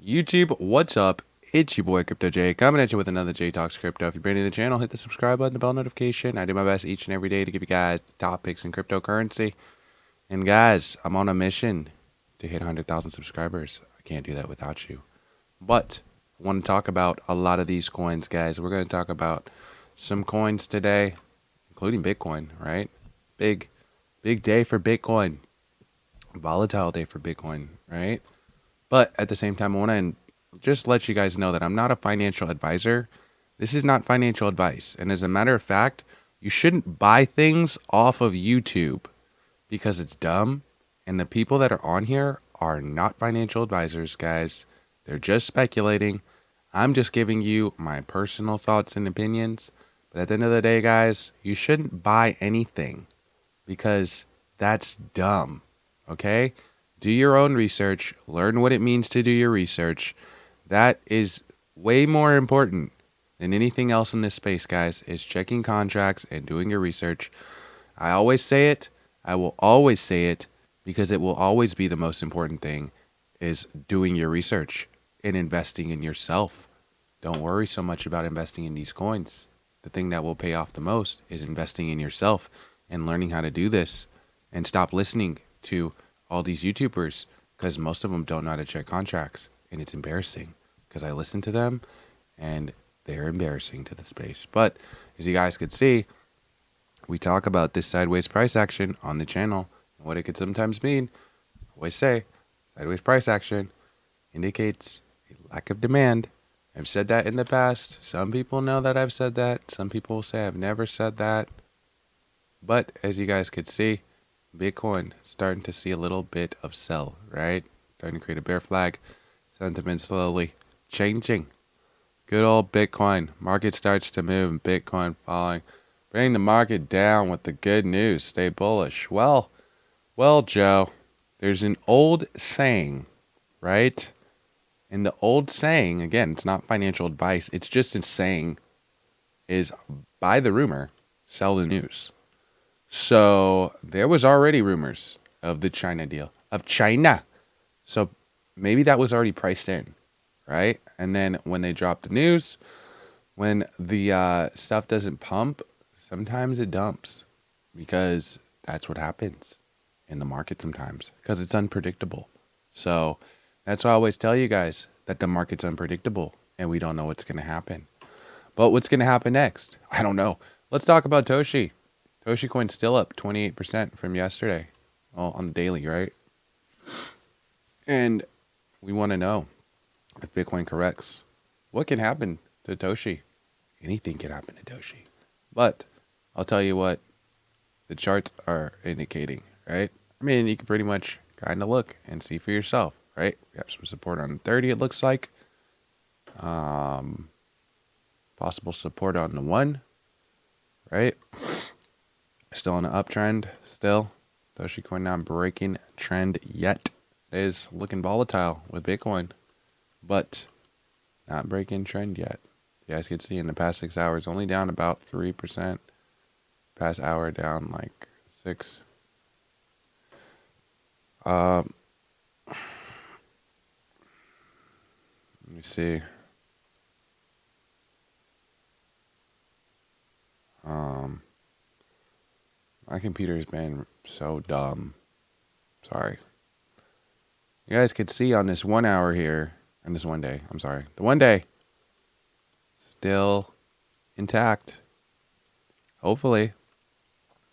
YouTube, what's up? It's your boy Crypto J coming at you with another J Talks Crypto. If you're brand new to the channel, hit the subscribe button, the bell notification. I do my best each and every day to give you guys the top picks in cryptocurrency. And guys, I'm on a mission to hit 100,000 subscribers. I can't do that without you. But I want to talk about a lot of these coins, guys. We're going to talk about some coins today, including Bitcoin, right? Big day for Bitcoin. Volatile day for Bitcoin, right? But at the same time, I want to just let you guys know that I'm not a financial advisor. This is not financial advice. And as a matter of fact, you shouldn't buy things off of YouTube because it's dumb. And the people that are on here are not financial advisors, guys. They're just speculating. I'm just giving you my personal thoughts and opinions. But at the end of the day, guys, you shouldn't buy anything because that's dumb. Okay? Do your own research. Learn what it means to do your research. That is way more important than anything else in this space, guys, is checking contracts and doing your research. I always say it. I will always say it because it will always be the most important thing is doing your research and investing in yourself. Don't worry so much about investing in these coins. The thing that will pay off the most is investing in yourself and learning how to do this, and stop listening to all these YouTubers because most of them don't know how to check contracts, and it's embarrassing because I listen to them and they're embarrassing to the space. But as you guys could see, we talk about this sideways price action on the channel and what it could sometimes mean. I always say sideways price action indicates a lack of demand. I've said that in the past. Some people know that I've said that. Some people will say I've never said that. But as you guys could see, Bitcoin starting to see a little bit of sell, right? Starting to create a bear flag. Sentiment slowly changing. Good old Bitcoin. Market starts to move and Bitcoin falling. Bring the market down with the good news. Stay bullish. Well, Joe, there's an old saying, right? And the old saying, again, it's not financial advice. It's just a saying, is buy the rumor, sell the news. So there was already rumors of the China deal, of China. So maybe that was already priced in, right? And then when they drop the news, when the stuff doesn't pump, sometimes it dumps because that's what happens in the market sometimes because it's unpredictable. So that's why I always tell you guys that the market's unpredictable and we don't know what's going to happen. But what's going to happen next? I don't know. Let's talk about Toshi. Toshi Coin's still up 28% from yesterday. Well, on the daily, right? And we want to know if Bitcoin corrects. What can happen to Toshi? Anything can happen to Toshi. But I'll tell you what the charts are indicating, right? I mean, you can pretty much kind of look and see for yourself, right? We have some support on 30, it looks like. Possible support on the 1, right? Still on an uptrend, still. Toshi Coin not breaking trend yet. It is looking volatile with Bitcoin, but not breaking trend yet. You guys can see in the past 6 hours, only down about 3%. Past hour down like 6. Let me see. My computer's been so dumb. Sorry. You guys could see on this 1 hour here, and this 1 day, I'm sorry. The 1 day, still intact. Hopefully.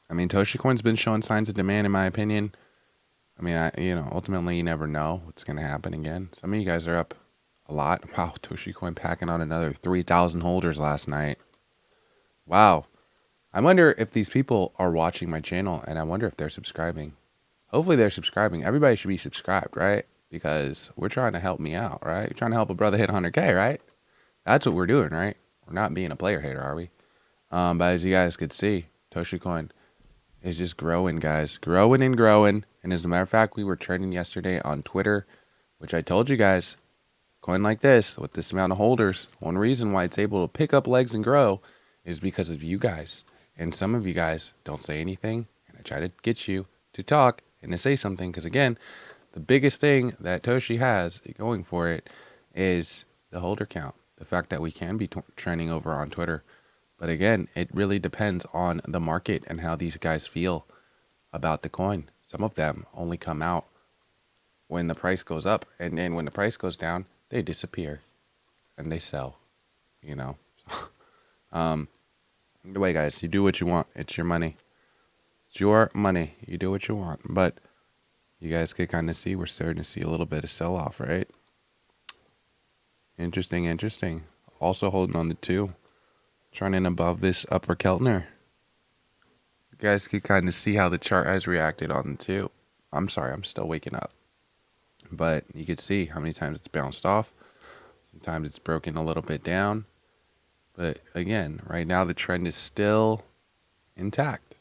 I mean, Toshi Coin's been showing signs of demand, in my opinion. I mean, ultimately, you never know what's going to happen again. Some of you guys are up a lot. Wow, Toshi Coin packing on another 3,000 holders last night. Wow. I wonder if these people are watching my channel, and I wonder if they're subscribing. Hopefully they're subscribing. Everybody should be subscribed, right? Because we're trying to help me out, right? We're trying to help a brother hit 100K, right? That's what we're doing, right? We're not being a player hater, are we? But as you guys could see, Toshi Coin is just growing, guys. Growing and growing. And as a matter of fact, we were trending yesterday on Twitter, which I told you guys, coin like this, with this amount of holders, one reason why it's able to pick up legs and grow is because of you guys. And some of you guys don't say anything, and I try to get you to talk and to say something, because again, the biggest thing that Toshi has going for it is the holder count. The fact that we can be trending over on Twitter. But again, it really depends on the market and how these guys feel about the coin. Some of them only come out when the price goes up, and then when the price goes down, they disappear and they sell, you know. The way, guys, you do what you want. It's your money. It's your money. You do what you want. But you guys can kind of see we're starting to see a little bit of sell-off, right? Interesting, interesting. Also holding on the 2. Trending above this upper Keltner. You guys can kind of see how the chart has reacted on the 2. I'm sorry, I'm still waking up. But you can see how many times it's bounced off. Sometimes it's broken a little bit down. But again, right now the trend is still intact.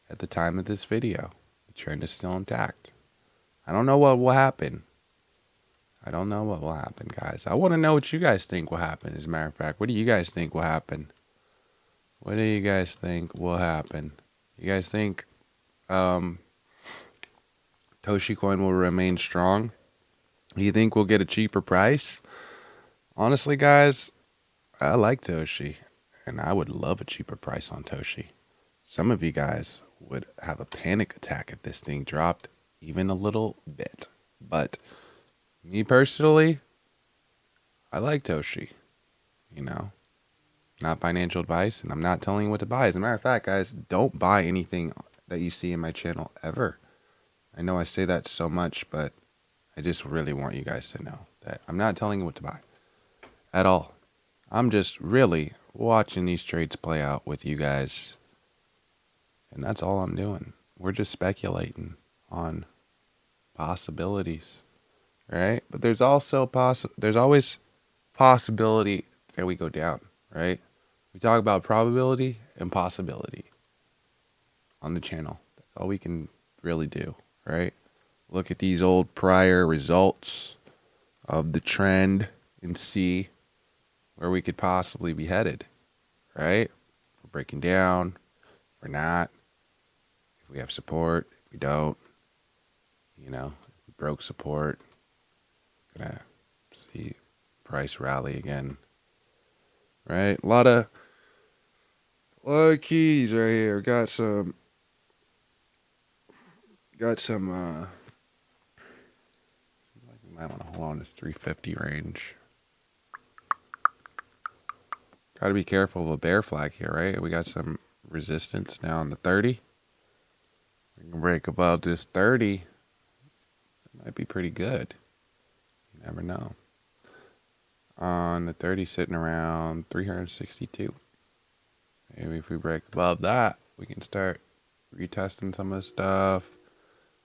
At the time of this video, the trend is still intact. I don't know what will happen. I don't know what will happen, guys. I want to know what you guys think will happen, as a matter of fact. What do you guys think will happen? What do you guys think will happen? You guys think Toshi Coin will remain strong? Do you think we'll get a cheaper price? Honestly, guys, I like Toshi, and I would love a cheaper price on Toshi. Some of you guys would have a panic attack if this thing dropped even a little bit. But me personally, I like Toshi. You know, not financial advice, and I'm not telling you what to buy. As a matter of fact, guys, don't buy anything that you see in my channel ever. I know I say that so much, but I just really want you guys to know that I'm not telling you what to buy at all. I'm just really watching these trades play out with you guys. And that's all I'm doing. We're just speculating on possibilities, right? But there's also there's always possibility that we go down, right? We talk about probability and possibility on the channel. That's all we can really do, right? Look at these old prior results of the trend and see where we could possibly be headed, right? If we're breaking down, if we're not, if we have support, if we don't, you know, if we broke support, gonna see price rally again, right? A lot of keys right here. Got some like we might want to hold on this 350 range. Got to be careful of a bear flag here, right? We got some resistance now on the 30. We can break above this 30. It might be pretty good. You never know. On the 30, sitting around 362. Maybe if we break above that, we can start retesting some of the stuff.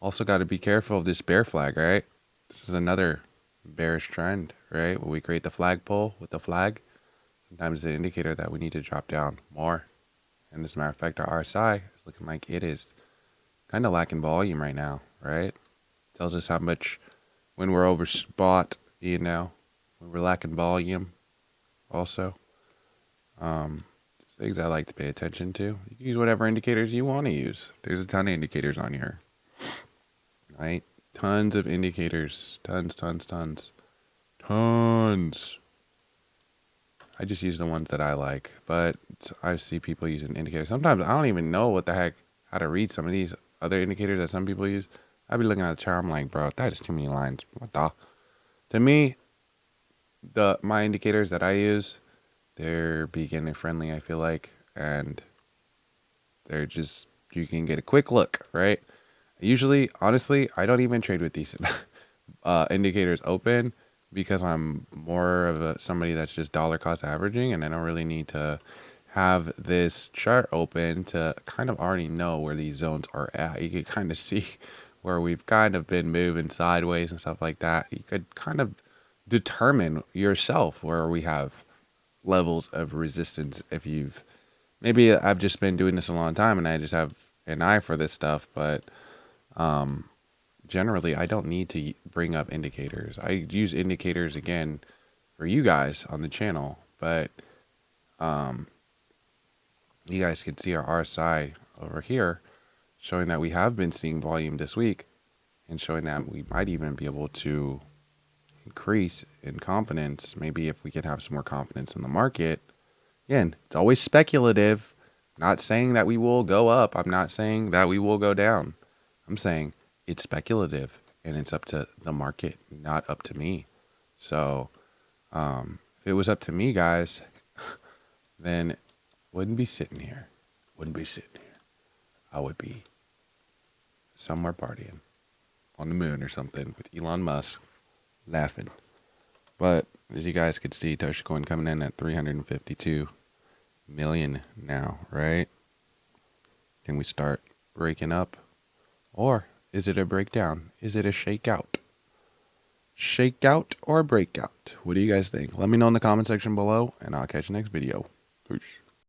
Also got to be careful of this bear flag, right? This is another bearish trend, right? When we create the flagpole with the flag, sometimes it's an indicator that we need to drop down more. And as a matter of fact, our RSI is looking like it is kind of lacking volume right now, right? Tells us how much when we're overbought, you know, when we're lacking volume also. Things I like to pay attention to. You can use whatever indicators you want to use. There's a ton of indicators on here, right? Tons of indicators. Tons. I just use the ones that I like, but I see people using indicators. Sometimes I don't even know what the heck, how to read some of these other indicators that some people use. I'd be looking at the chart, I'm like, bro, that is too many lines. What the? To me, my indicators that I use, they're beginner friendly, I feel like, and they're just, you can get a quick look, right? Usually, honestly, I don't even trade with these indicators open because I'm more of somebody that's just dollar cost averaging, and I don't really need to have this chart open to kind of already know where these zones are at. You can kind of see where we've kind of been moving sideways and stuff like that. You could kind of determine yourself where we have levels of resistance. If you've, maybe I've just been doing this a long time and I just have an eye for this stuff, but generally I don't need to bring up indicators. I use indicators again for you guys on the channel, but you guys can see our RSI over here showing that we have been seeing volume this week and showing that we might even be able to, increase in confidence, maybe if we could have some more confidence in the market. Again, it's always speculative. Not saying that we will go up. I'm not saying that we will go down. I'm saying it's speculative and it's up to the market, not up to me. So if it was up to me, guys, then wouldn't be sitting here. Wouldn't be sitting here. I would be somewhere partying on the moon or something with Elon Musk laughing. But as you guys could see, Toshi Coin coming in at 352 million now, right? Can we start breaking up? Or is it a breakdown? Is it a shakeout? Shakeout or breakout? What do you guys think? Let me know in the comment section below, and I'll catch you next video. Peace.